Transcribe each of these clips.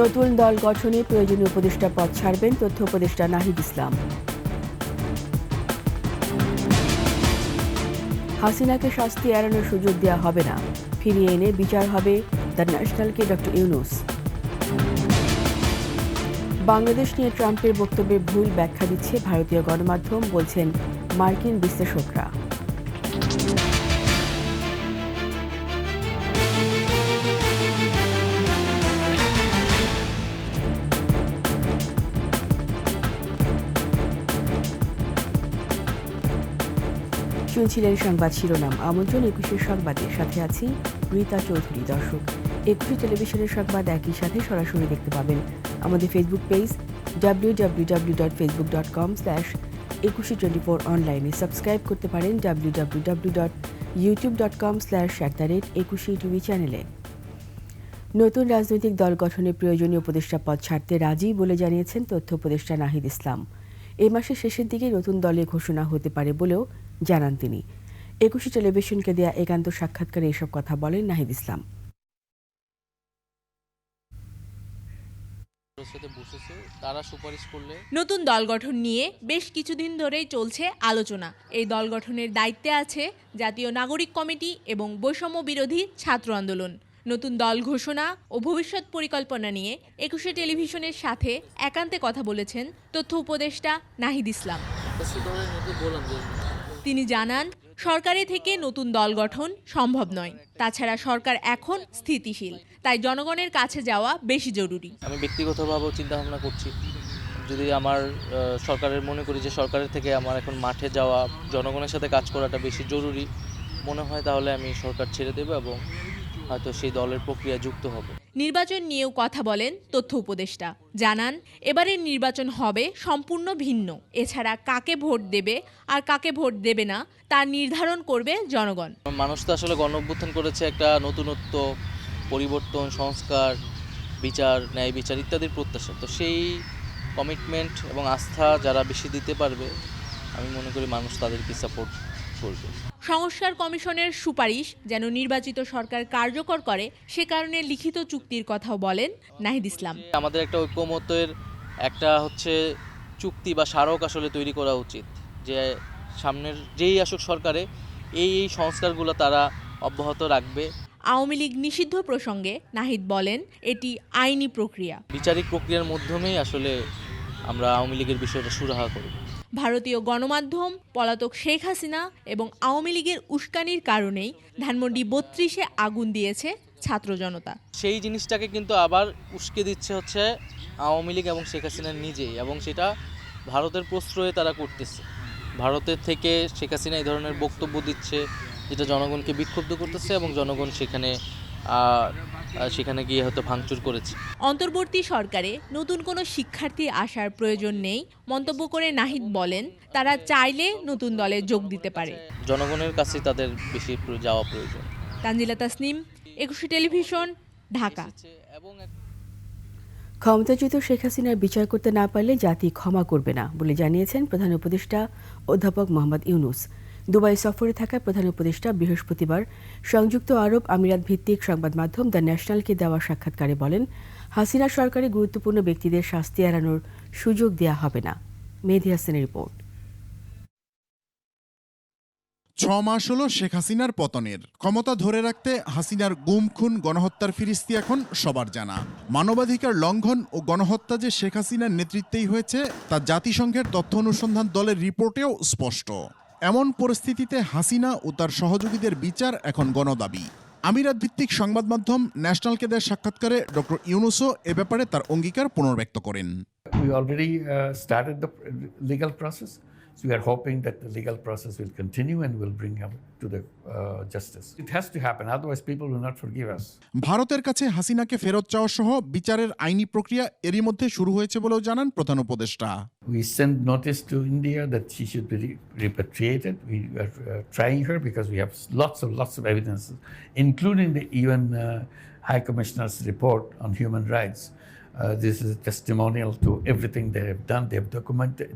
নতুন দল গঠনে প্রয়োজনীয় উপদেষ্টা পদ ছাড়বেন তথ্য উপদেষ্টা নাহিদ ইসলাম। হাসিনাকে শাস্তি এড়ানোর সুযোগ দেওয়া হবে না, ফিরিয়ে এনে বিচার হবে দ্য ন্যাশনালকে ডক্টর ইউনূস। বাংলাদেশ নিয়ে ট্রাম্পের বক্তব্যে ভুল ব্যাখ্যা দিচ্ছে ভারতীয় গণমাধ্যম, বলছেন মার্কিন বিশ্লেষকরা। শুনছিলেন সংবাদ শিরোনাম। আমন্ত্রণ ২১ সংবাদের সাথে আছি রীতা চৌধুরী। দর্শক, ২১ টেলিভিশনের সংবাদ একই সাথে সরাসরি দেখতে পাবেন আমাদের ফেসবুক পেজ www.facebook.com/2124 অনলাইনে। সাবস্ক্রাইব করতে পারেন www.youtube.com/21TV চ্যানেলে। নতুন রাজনৈতিক দল গঠনে প্রয়োজনীয় উপদেষ্টা পদ ছাড়তে রাজি বলে জানিয়েছেন তথ্য উপদেষ্টা নাহিদ ইসলাম। এই মাসের শেষের দিকে নতুন দলের ঘোষণা হতে পারে বলেও জানান তিনি। ২১ টেলিভিশনকে দেয়া একান্ত সাক্ষাৎকারে এসব কথা বলেন নাহিদ ইসলাম। নতুন দল গঠন নিয়ে বেশ কিছুদিন ধরেই চলছে আলোচনা। এই দল গঠনের দায়িত্বে আছে জাতীয় নাগরিক কমিটি এবং বৈষম্য বিরোধী ছাত্র আন্দোলন। নতুন দল ঘোষণা ও ভবিষ্যৎ পরিকল্পনা নিয়ে ২১ টেলিভিশনের সাথে একান্তে কথা বলেছেন তথ্য উপদেষ্টা নাহিদ ইসলাম। তিনি জানান, সরকারের থেকে নতুন দল গঠন সম্ভব নয়। তাছাড়া সরকার এখন স্থিতিশীল, তাই জনগণের কাছে যাওয়া বেশি জরুরি। আমি ব্যক্তিগতভাবেও চিন্তা ভাবনা করছি, যদি আমার সরকারের মনে করি যে সরকারের থেকে আমার এখন মাঠে যাওয়া, জনগণের সাথে কাজ করাটা বেশি জরুরি মনে হয়, তাহলে আমি সরকার ছেড়ে দেব এবং হয়তো সেই দলের প্রক্রিয়া যুক্ত হব। নির্বাচন নিয়েও কথা বলেন তথ্য উপদেষ্টা। জানান, এবারের নির্বাচন হবে সম্পূর্ণ ভিন্ন। এছাড়া কাকে ভোট দেবে আর কাকে ভোট দেবে না তা নির্ধারণ করবে জনগণ। মানুষ তো আসলে গণঅভ্যুত্থান করেছে একটা নতুনত্ব, পরিবর্তন, সংস্কার, বিচার, ন্যায় বিচার ইত্যাদির প্রত্যাশা। তো সেই কমিটমেন্ট এবং আস্থা যারা বেশি দিতে পারবে, আমি মনে করি মানুষ তাদেরকে সাপোর্ট করবে। সংস্কার কমিশনের সুপারিশ যেন নির্বাচিত সরকার কার্যকর করে, সে কারণে লিখিত চুক্তির কথাও বলেন নাহিদ ইসলাম। আমাদের একটা ঐক্যমতের একটা চুক্তি বা স্মারক আসলে তৈরি করা উচিত, যে সামনের যেই আসুক সরকারে এই সংস্কারগুলো তারা অব্যাহত রাখবে। আওয়ামী লীগ নিষিদ্ধ প্রসঙ্গে নাহিদ বলেন, এটি আইনি প্রক্রিয়া। বিচারিক প্রক্রিয়ার মাধ্যমেই আসলে আমরা আওয়ামী লীগের বিষয়টা সুরাহা করব। ভারতীয় গণমাধ্যম পলাতক শেখ হাসিনা এবং আওয়ামী লীগের উস্কানির কারণেই ধানমন্ডি ৩২-এ আগুন দিয়েছে ছাত্র জনতা। সেই জিনিসটাকে কিন্তু আবার উস্কে দিচ্ছে আওয়ামী লীগ এবং শেখ হাসিনা নিজেই, এবং সেটা ভারতের প্রশ্রয়ে তারা করতেছে। ভারতের থেকে শেখ হাসিনা এই ধরনের বক্তব্য দিচ্ছে, যেটা জনগণকে বিক্ষুব্ধ করতেছে এবং জনগণ সেখানে গিয়ে হয়তো ভাঙচুর করেছে। অন্তর্বর্তী সরকারে নতুন কোনো শিক্ষার্থী আসার প্রয়োজন নেই মন্তব্য করে নাহিদ বলেন, তারা চাইলে নতুন দলে যোগ দিতে পারে। জনগণের কাছে তাদের বেশি যাওয়া প্রয়োজন। তানজিলা তাসনিম, ২১ টেলিভিশন, ঢাকা। ক্ষমতাচ্যুত শেখ হাসিনার বিচার করতে না পারলে জাতি ক্ষমা করবে না বলে জানিয়েছেন প্রধান উপদেষ্টা অধ্যাপক মোহাম্মদ ইউনূস। দুবাই সফরে থাকা প্রধান উপদেষ্টা বৃহস্পতিবার সংযুক্ত আরব আমিরাত ভিত্তিক সংবাদ মাধ্যম দ্য ন্যাশনালকে দেওয়া সাক্ষাৎকারে বলেন, হাসিনা সরকারে গুরুত্বপূর্ণ ব্যক্তিদের শাস্তি এড়ানোর সুযোগ দেওয়া হবে না। মেহেদী হাসানের রিপোর্ট। ৬ মাস হলো শেখ হাসিনার পতনের। ক্ষমতা ধরে রাখতে হাসিনার গুম, খুন, গণহত্যার ফিরিস্তি এখন সবার জানা। মানবাধিকার লঙ্ঘন ও গণহত্যা যে শেখ হাসিনার নেতৃত্বেই হয়েছে তা জাতিসংঘের তথ্য অনুসন্ধান দলের রিপোর্টেও স্পষ্ট। এমন পরিস্থিতিতে হাসিনা ও তার সহযোগীদের বিচার এখন গণদাবি। আমিরাত ভিত্তিক সংবাদ মাধ্যম ন্যাশনালকে দেওয়া সাক্ষাৎকারে ডক্টর ইউনূসও এ ব্যাপারে তার অঙ্গীকার পুনর্ব্যক্ত করেন। We already started the legal process. So we are hoping that the legal process will continue and will bring him to the justice. It has to happen, otherwise people will not forgive us. ভারতের কাছে হাসিনাকে ফেরত চাওয়া সহ বিচারের আইনি প্রক্রিয়া এরই মধ্যে শুরু হয়েছে বলেও জানান প্রধান উপদেষ্টা। We sent notice to India that she should be repatriated. We are trying her because we have lots of evidence, including the UN High Commissioner's report on human rights, This is a testimonial to everything they have done. They have documented,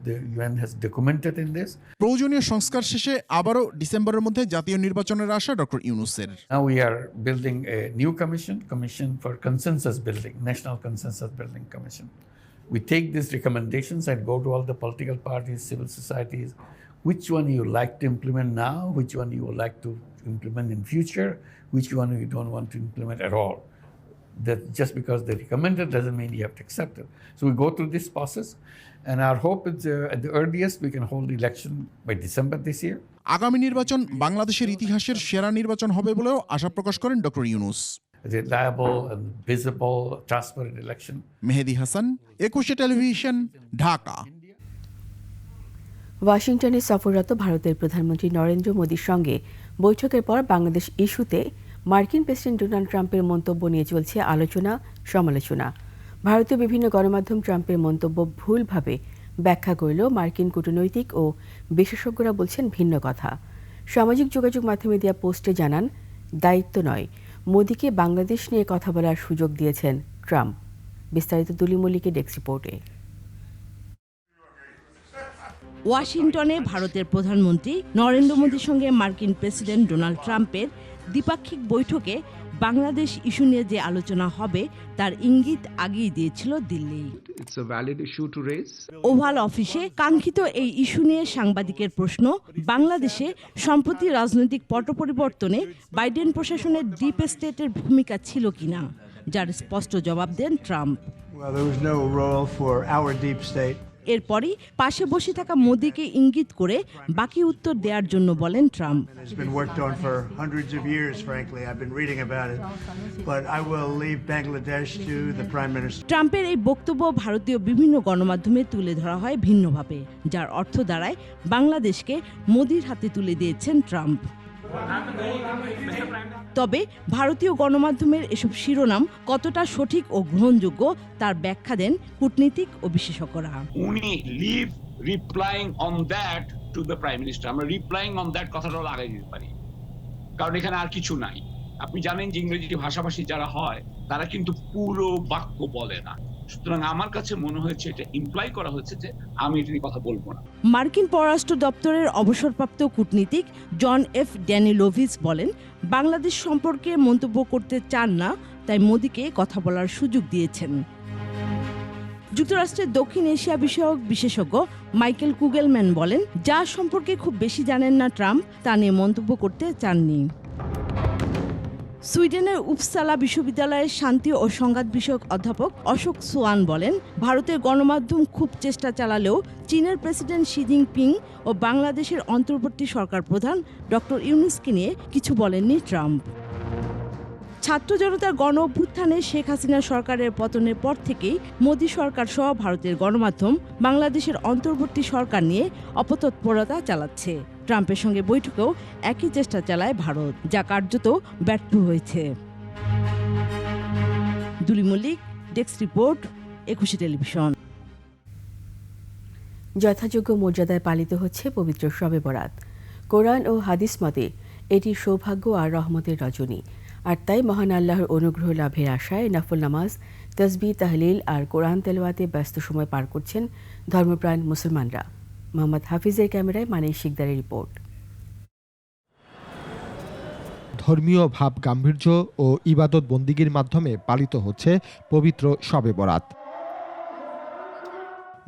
the UN has documented in this. প্রয়োজনীয় সংস্কার শেষে আবারও ডিসেম্বরের মধ্যে জাতীয় নির্বাচনের আশা doctor ইউনূসের। Now we are building a new commission for consensus building, National Consensus Building Commission. We take these recommendations and go to all the political parties, civil societies, which one you like to implement now, which one you would like to implement in future, which one you don't want to implement at all. That just because they recommend it doesn't mean you have to accept it. So we go through this process, and our hope is at the earliest we can hold the election by December this year. আগামী নির্বাচন বাংলাদেশের ইতিহাসের সেরা নির্বাচন হবে বলেও আশা প্রকাশ করেন doctor Yunus. Reliable and visible, transparent election. Mehedi Hasan, 21 television, Dhaka. ওয়াশিংটনে সফররত ভারতের প্রধানমন্ত্রী নরেন্দ্র মোদীর সঙ্গে বৈঠকের পর বাংলাদেশ ইস্যুতে মার্কিন প্রেসিডেন্ট ডোনাল্ড ট্রাম্পের মন্তব্য নিয়ে চলছে আলোচনা সমালোচনা। ভারতীয় বিভিন্ন গণমাধ্যম ট্রাম্পের মন্তব্য ভুলভাবে ব্যাখ্যা করলেও মার্কিন কূটনৈতিক ও বিশেষজ্ঞরা বলছেন ভিন্ন কথা। সামাজিক যোগাযোগ মাধ্যমে দেওয়া পোস্টে জানান, দায়িত্ব নয়, মোদীকে বাংলাদেশ নিয়ে কথা বলার সুযোগ দিয়েছেন ট্রাম্প। বিস্তারিত দুলি মল্লিকের ডেস্ক রিপোর্টে। ওয়াশিংটনে ভারতের প্রধানমন্ত্রী নরেন্দ্র মোদীর সঙ্গে মার্কিন প্রেসিডেন্ট ডোনাল্ড ট্রাম্পের দ্বিপাক্ষিক বৈঠকে বাংলাদেশ ইস্যু নিয়ে যে আলোচনা হবে তার ইঙ্গিত আগেই দিয়েছিল দিল্লি। ওভাল অফিসে কাঙ্ক্ষিত এই ইস্যু নিয়ে সাংবাদিকের প্রশ্ন, বাংলাদেশে সম্প্রতি রাজনৈতিক পট পরিবর্তনে বাইডেন প্রশাসনের ডিপ স্টেটের ভূমিকা ছিল কিনা, যার স্পষ্ট জবাব দেন ট্রাম্প। এরপরই পাশে বসে থাকা মোদীকে ইঙ্গিত করে বাকি উত্তর দেওয়ার জন্য বলেন ট্রাম্প। ট্রাম্পের এই বক্তব্য ভারতীয় বিভিন্ন গণমাধ্যমে তুলে ধরা হয় ভিন্নভাবে, যার অর্থ দাঁড়ায় বাংলাদেশকে মোদীর হাতে তুলে দিয়েছেন ট্রাম্প। তবে ভারতীয় গণমাধ্যমের এসব শিরোনাম কতটা সঠিক ও গ্রহণযোগ্য তার ব্যাখ্যা দেন কূটনীতিক ও বিশেষজ্ঞরা। উনি leave replying on that to the prime minister. আমরা রিপ্লাইং অন দ্যাট কথাটা লাগাই দিতে পারি, কারণ এখানে আর কিছু নাই। আপনি জানেন যে ইংরেজি ভাষাভাষী যারা হয় তারা কিন্তু পুরো বাক্য বলে না, সুতরাং আমার কাছে মনে হয়েছে এটা ইমপ্লাই করা হয়েছে যে আমি এটা নিয়ে কথা বলবো না। মার্কিন পররাষ্ট্র দপ্তরের অবসরপ্রাপ্ত কূটনীতিক জন এফ ড্যানিলোভিচ বলেন, বাংলাদেশ সম্পর্কে মন্তব্য করতে চান না, তাই মোদীকে কথা বলার সুযোগ দিয়েছেন। যুক্তরাষ্ট্রের দক্ষিণ এশিয়া বিষয়ক বিশেষজ্ঞ মাইকেল কুগেলম্যান বলেন, যা সম্পর্কে খুব বেশি জানেন না ট্রাম্প, তা নিয়ে মন্তব্য করতে চাননি। সুইডেনের উপসালা বিশ্ববিদ্যালয়ের শান্তি ও সংঘাত বিষয়ক অধ্যাপক অশোক সোয়ান বলেন, ভারতের গণমাধ্যম খুব চেষ্টা চালালেও চীনের প্রেসিডেন্ট শি জিনপিং ও বাংলাদেশের অন্তর্বর্তী সরকার প্রধান ডক্টর ইউনূসকে নিয়ে কিছু বলেননি ট্রাম্প। ছাত্র জনতার গণ অভ্যুত্থানে শেখ হাসিনা সরকারের পতনের পর থেকেই মোদী সরকার সহ ভারতের গণমাধ্যম বাংলাদেশের অন্তর্বর্তী সরকার নিয়ে অপতৎপরতা চালাচ্ছে। ট্রাম্পের সঙ্গে বৈঠকেও একই চেষ্টা চালায় ভারত, যা কার্যত ব্যর্থ হয়েছে। দুলি মল্লিক, ডেস্ক রিপোর্ট, 21 টেলিভিশন। যথাযোগ্য মর্যাদায় পালিত হচ্ছে পবিত্র শবে বরাত। কোরআন ও হাদিস মতে এটি সৌভাগ্য আর রহমতের রজনী, আর তাই মহান আল্লাহর অনুগ্রহ লাভের আশায় নফল নামাজ, তসবিহ, তাহলিল আর কোরআন তেলাওয়াতে ব্যস্ত সময় পার করছেন ধর্মপ্রাণ মুসলমানরা। মোহাম্মদ হাফিজের ক্যামেরায় মানিক শিকদারের রিপোর্ট। ধর্মীয় ভাব গাম্ভীর্য ও ইবাদত বন্দিগির মাধ্যমে পালিত হচ্ছে পবিত্র শবে বরাত।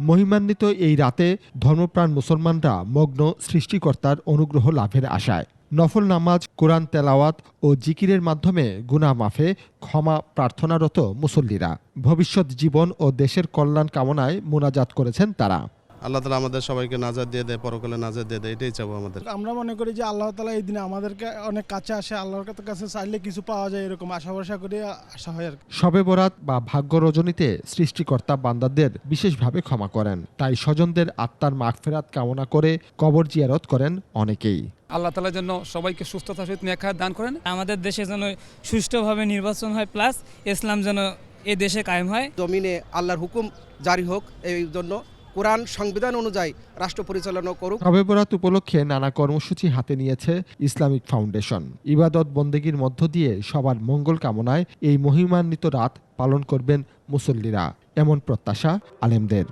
মহিমান্বিত এই রাতে ধর্মপ্রাণ মুসলমানরা মগ্ন সৃষ্টিকর্তার অনুগ্রহ লাভের আশায়। নফল নামাজ, কোরআন তেলাওয়াত ও জিকিরের মাধ্যমে গুনাহ মাফে ক্ষমা প্রার্থনারত মুসল্লিরা ভবিষ্যৎ জীবন ও দেশের কল্যাণ কামনায় মোনাজাত করেছেন তারা। আল্লাহ তাআলা আমাদের সবাইকে নাজাত দিয়ে দেয়, পরকালে নাজাত দিয়ে দেয়, এটাই চাবো আমাদের। আমরা মনে করি যে আল্লাহ তাআলা এই দিনে আমাদেরকে অনেক কাছে আসে, আল্লাহর কাছে চাইলে কিছু পাওয়া যায়, এরকম আশা ভরসা করে আসা হয় আর কি। শবে বরাত বা ভাগ্য রজনীতে সৃষ্টিকর্তা বান্দাদের বিশেষভাবে ক্ষমা করেন, তাই স্বজনদের আত্মার মাগফিরাত কামনা করে কবর জিয়ারত করেন অনেকেই। আল্লাহ তাআলা যেন সবাইকে সুস্থতার সহিত নেক হায়াত দান করেন, আমাদের দেশে যেন সুষ্ঠুভাবে নির্বাচন হয়, প্লাস ইসলাম যেন এই দেশে কায়েম হয়। জমিনে আল্লাহর হুকুম জারি হোক, এই জন্য কোরআন সংবিধান অনুযায়ী রাষ্ট্র পরিচালনা করুক। শবে বরাত উপলক্ষে নানা কর্মসূচি হাতে নিয়েছে ইসলামিক ফাউন্ডেশন। ইবাদত বন্দেগীর মধ্য দিয়ে সবার মঙ্গল কামনায় এই মহিমান্বিত রাত পালন করবেন মুসল্লিরা, এমন প্রত্যাশা আলেমদের।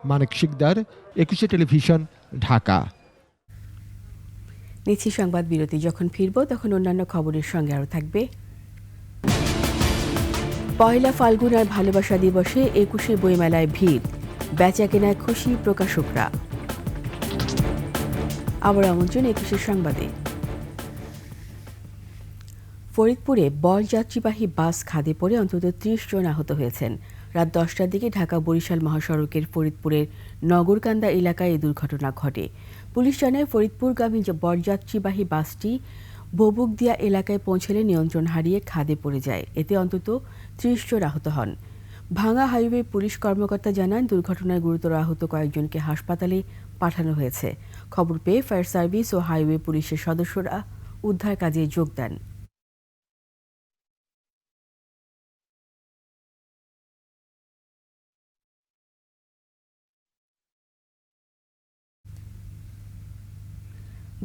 মানিক শিকদার, 21 টেলিভিশন, ঢাকা। নিচ্ছি সংবাদ বিরতি। যখন ফিরব তখন অন্যান্য খবরের সঙ্গে আরও থাকবে। পয়লা ফাল্গুন আর ভালোবাসা দিবসে 21শে বইমেলায় ভিড়, বেচা কেনায় খুশি প্রকাশকরা। আবার আমন্ত্রণ 21শে সংবাদে। ফরিদপুরে বরযাত্রীবাহী বাস খাদে পড়ে অন্তত 30 জন আহত হয়েছেন। রাত 10টার দিকে ঢাকা বরিশাল মহাসড়কের ফরিদপুরের নগরকান্দা এলাকায় এই দুর্ঘটনা ঘটে। পুলিশ জানায় ফরিদপুরগামী বরযাত্রীবাহী বাসটি ববুকদিয়া এলাকায় পৌঁছলে নিয়ন্ত্রণ হারিয়ে খাদে পড়ে যায়। এতে অন্তত 30 জন আহত হন। ভাঙা হাইওয়ে পুলিশ কর্মকর্তা জানান, দুর্ঘটনায় গুরুতর আহত কয়েকজনকে হাসপাতালে পাঠানো হয়েছে। খবর পেয়ে ফায়ার সার্ভিস ও হাইওয়ে পুলিশের সদস্যরা উদ্ধার কাজে যোগ দেন।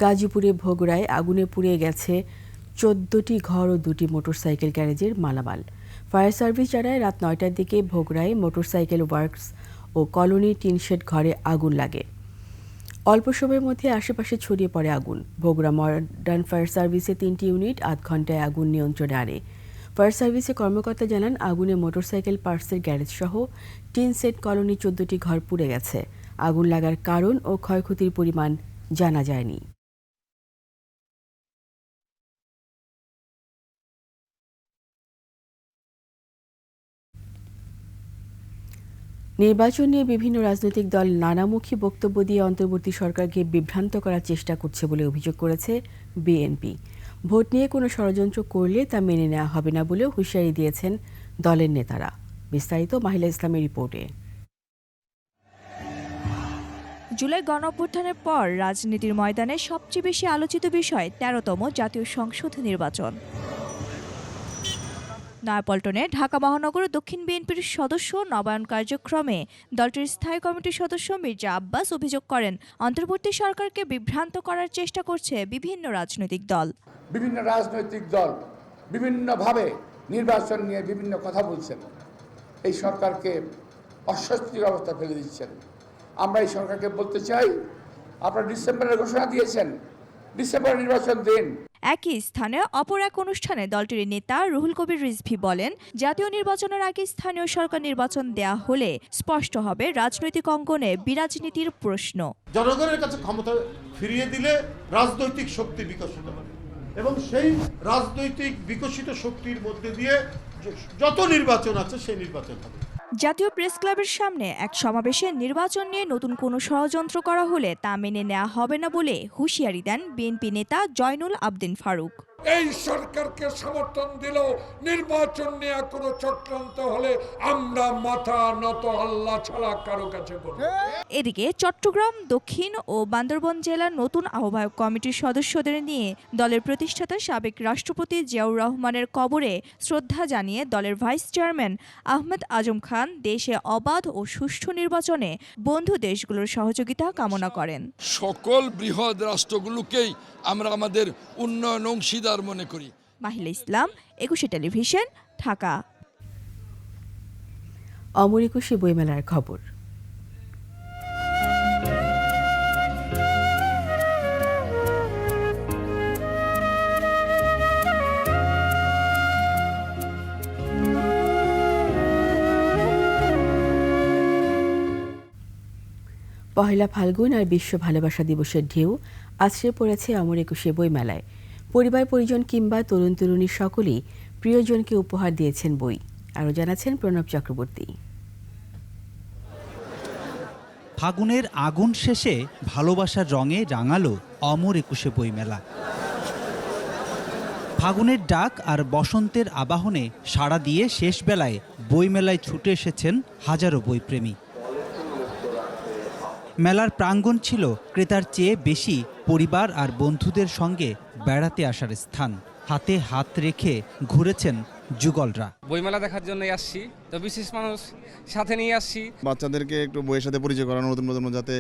গাজীপুরে ভোগড়ায় আগুনে পুড়ে গেছে 14টি ঘর ও 2টি মোটরসাইকেল গ্যারেজের মালামাল। ফায়ার সার্ভিস জানায়, রাত 9টার দিকে ভোগড়ায় মোটরসাইকেল ওয়ার্কস ও কলোনি টিনশেড ঘরে আগুন লাগে। অল্প সময়ের মধ্যে আশেপাশে ছড়িয়ে পড়ে আগুন। ভোগড়া মডার্ন ফায়ার সার্ভিসে 3টি ইউনিট আধ ঘন্টায় আগুন নিয়ন্ত্রণে আনে। ফায়ার সার্ভিসের কর্মকর্তা জানান, আগুনে মোটরসাইকেল পার্টসের গ্যারেজ সহ টিনশেড কলোনি 14টি ঘর পুড়ে গেছে। আগুন লাগার কারণ ও ক্ষয়ক্ষতির পরিমাণ জানা যায়নি। নির্বাচন নিয়ে বিভিন্ন রাজনৈতিক দল নানামুখী বক্তব্য দিয়ে অন্তর্বর্তী সরকারকে বিভ্রান্ত করার চেষ্টা করছে বলে অভিযোগ করেছে বিএনপি। ভোট নিয়ে কোনো ষড়যন্ত্র করলে তা মেনে নেওয়া হবে না বলেও হুঁশিয়ারি দিয়েছেন দলের নেতারা। বিস্তারিত মাহিলা ইসলামের রিপোর্টে। জুলাই গণঅভ্যুত্থানের পর রাজনীতির ময়দানে সবচেয়ে বেশি আলোচিত বিষয় 13তম জাতীয় সংসদ নির্বাচন। নয়াপল্টনে ঢাকা মহানগর দক্ষিণ বিএনপির সদস্য নবায়ন কার্যক্রমে দলটির স্থায়ী কমিটির সদস্য মির্জা আব্বাস অভিযোগ করেন, অন্তর্বর্তী সরকারকে বিভ্রান্ত করার চেষ্টা করছে বিভিন্ন রাজনৈতিক দল। বিভিন্ন রাজনৈতিক দল বিভিন্নভাবে নির্বাচন নিয়ে বিভিন্ন কথা বলছেন, এই সরকারকে অস্বস্তির অবস্থা ফেলে দিচ্ছেন। আমরা এই সরকারকে বলতে চাই, আপনারা ডিসেম্বরের ঘোষণা দিয়েছেন, ডিসেম্বরে নির্বাচন দিন। একই স্থানে অপর এক অনুষ্ঠানে দলটির নেতা রুহুল কবির রিজভী বলেন, জাতীয় নির্বাচনের আগে স্থানীয় সরকার নির্বাচন দেয়া হলে স্পষ্ট হবে রাজনৈতিক অঙ্গনে বিরাজনীতির প্রশ্ন। জনগণের কাছে ক্ষমতা ফিরিয়ে দিলে রাজনৈতিক শক্তি বিকশিত হবে এবং সেই রাজনৈতিক বিকশিত শক্তির মধ্যে দিয়ে যত নির্বাচন আছে সেই নির্বাচন হবে। জাতীয় প্রেস ক্লাবের সামনে এক সমাবেশে নির্বাচন নিয়ে নতুন কোনো ষড়যন্ত্র করা হলে তা মেনে নেওয়া হবে না বলে হুঁশিয়ারি দেন বিএনপি নেতা জয়নুল আবদিন ফারুক। এই সরকারকে সমর্থন দিলেও নির্বাচন নিয়ে কোনো চক্রান্ত হলে আমরা মাথা নত আল্লাহ ছাড়া কারো কাছে করব। এদিকে চট্টগ্রাম দক্ষিণ ও বান্দরবান জেলার নতুন আহ্বায়ক কমিটির সদস্যদের নিয়ে দলের প্রতিষ্ঠাতা সাবেক রাষ্ট্রপতি জিয়াউর রহমানের কবরে শ্রদ্ধা জানিয়ে দলের ভাইস চেয়ারম্যান আহমেদ আজম খান দেশে অবাধ ও সুষ্ঠু নির্বাচনে বন্ধু দেশগুলোর সহযোগিতা কামনা করেন। সকল বৃহৎ রাষ্ট্রগুলোকেই আমরা আমাদের উন্নয়ন অংশীদার মনে করি। মাহিলা ইসলাম, 21 টেলিভিশন, ঢাকা। অমর 21 বইমেলার খবর। পহেলা ফাল্গুন আর বিশ্ব ভালোবাসা দিবসের ঢেউ আছড়ে পড়েছে অমর 21 বইমেলায়। পরিবার পরিজন কিংবা তরুণ তরুণী সকলেই প্রিয়জনকে উপহার দিয়েছেন বই। আরও জানাচ্ছেন প্রণব চক্রবর্তী। ফাগুনের আগুন শেষে ভালোবাসার রঙে রাঙালো অমর 21 বইমেলা। ফাগুনের ডাক আর বসন্তের আবাহনে সাড়া দিয়ে শেষ বেলায় বইমেলায় ছুটে এসেছেন হাজারো বইপ্রেমী। মেলার প্রাঙ্গণ ছিল ক্রেতার চেয়ে বেশি পরিবার আর বন্ধুদের সঙ্গে বেড়াতে আসার স্থান। হাতে হাত রেখে ঘুরেছেন যুগলরা। বইমেলা দেখার জন্যই আসছি, তো বিশেষ মানুষ সাথে নিয়ে আসছি। বাচ্চাদেরকে একটু বইয়ের সাথে পরিচয় করানো, নতুন প্রজন্ম যাতে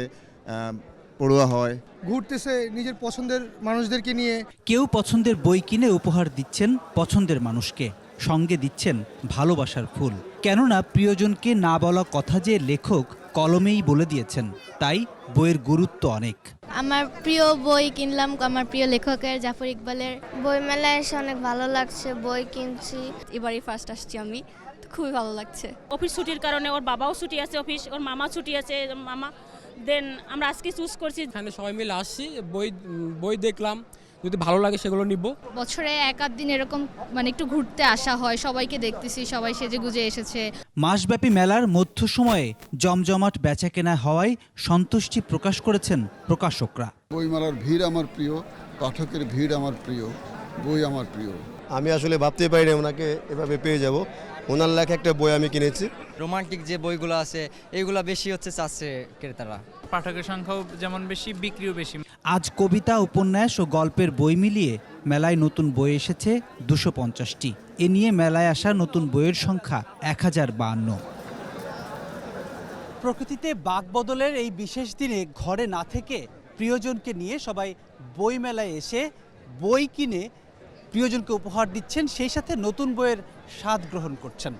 পড়ুয়া হয়। ঘুরতেছে নিজের পছন্দের মানুষদেরকে নিয়ে। কেউ পছন্দের বই কিনে উপহার দিচ্ছেন পছন্দের মানুষকে, সঙ্গে দিচ্ছেন ভালোবাসার ফুল। কেননা প্রিয়জনকে না বলা কথা যে লেখক কলমেই বলে দিয়েছেন, তাই বইয়ের গুরুত্ব অনেক। আমার প্রিয় বই কিনলাম আমার প্রিয় লেখকের জাফর ইকবালের। বইমেলায় এসে অনেক ভালো লাগছে, বই কিনছি। এবারই ফার্স্ট আসছি আমি, খুবই ভালো লাগছে। অফিস ছুটির কারণে ওর বাবাও ছুটি আছে, অফিস ওর মামা ছুটি আছে, মামা দেন আমরা আজকে চুজ করছি। এখানে সবাই মিলে আসছি, বই দেখলাম, যদি ভালো লাগে সেগুলো নিব। বছরে এক আধ দিন এরকম একটু ঘুরতে আসা হয়, সবাইকে দেখতেছি, সবাই সেজে গুজে এসেছে। মাসব্যাপী মেলার মধ্য সময়ে জমজমাট বেচাকেনা হওয়ায় সন্তুষ্টি প্রকাশ করেছেন প্রকাশকরা। বইমেলার ভিড় আমার প্রিয়, পাঠকের ভিড় আমার প্রিয়, বই আমার প্রিয়। আমি আসলে ভাবতেই পারি না ওনাকে এভাবে পেয়ে যাব। ওনার লেখা একটা বই আমি কিনেছি। রোমান্টিক যে বইগুলো আছে এইগুলা বেশি চাচ্ছে ক্রেতারা। পাঠকের সংখ্যাও যেমন বেশি, বিক্রিও বেশি। আজ কবিতা, উপন্যাস ও গল্পের বই মিলিয়ে মেলায় নতুন বই এসেছে 250টি। এ নিয়ে মেলায় আসা নতুন বইয়ের সংখ্যা 1052। প্রকৃতিতে বাকবদলের এই বিশেষ দিনে ঘরে না থেকে প্রিয়জনকে নিয়ে সবাই বই মেলায় এসে বই কিনে প্রিয়জনকে উপহার দিচ্ছেন, সেই সাথে নতুন বইয়ের স্বাদ গ্রহণ করছেন।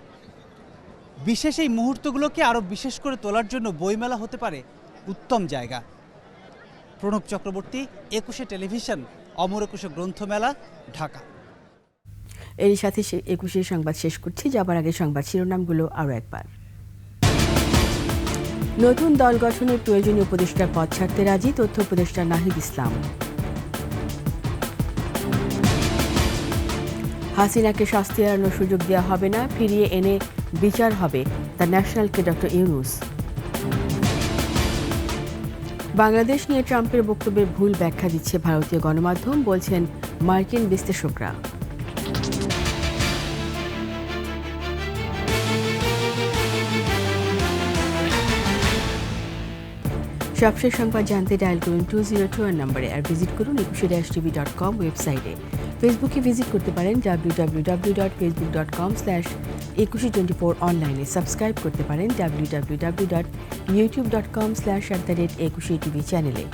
বিশেষ এই মুহূর্তগুলোকে আরও বিশেষ করে তোলার জন্য বইমেলা হতে পারে উত্তম জায়গা। প্রণব চক্রবর্তী, 21 টেলিভিশন, অমর 21 গ্রন্থমেলা, ঢাকা। এর সাথে 21 সংবাদ শেষ করছি। যাবার আগে সংবাদ শিরোনামগুলো আরও একবার। নতুন দল গঠনের প্রয়োজনীয় উপদেষ্টার পদ ছাড়তে রাজি তথ্য উপদেষ্টা নাহিদ ইসলাম। হাসিনাকে শাস্তি এড়ানোর সুযোগ দেওয়া হবে না, ফিরিয়ে এনে বিচার হবে, দ্য ন্যাশনালকে ডক্টর ইউনূস। বাংলাদেশ নিয়ে ট্রাম্পের বক্তব্যের ভুল ব্যাখ্যা দিচ্ছে ভারতীয় গণমাধ্যম, বলছেন মার্কিন বিশ্লেষকরা। সবশেষ সংবাদ জানতে ডায়াল করুন 202 নম্বরে, আর ভিজিট করুন 21-tv.com ওয়েবসাইটে। ফেসবুকে ভিজিট করতে পারেন www.facebook.com/2124 অনলাইনে। সাবস্ক্রাইব করতে পারেন www.youtube.com/21tv চ্যানেলে।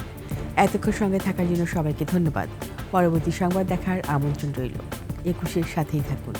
এতক্ষণ সঙ্গে থাকার জন্য সবাইকে ধন্যবাদ। পরবর্তী সংবাদ দেখার আমন্ত্রণ রইল। 21-এর সাথেই থাকুন।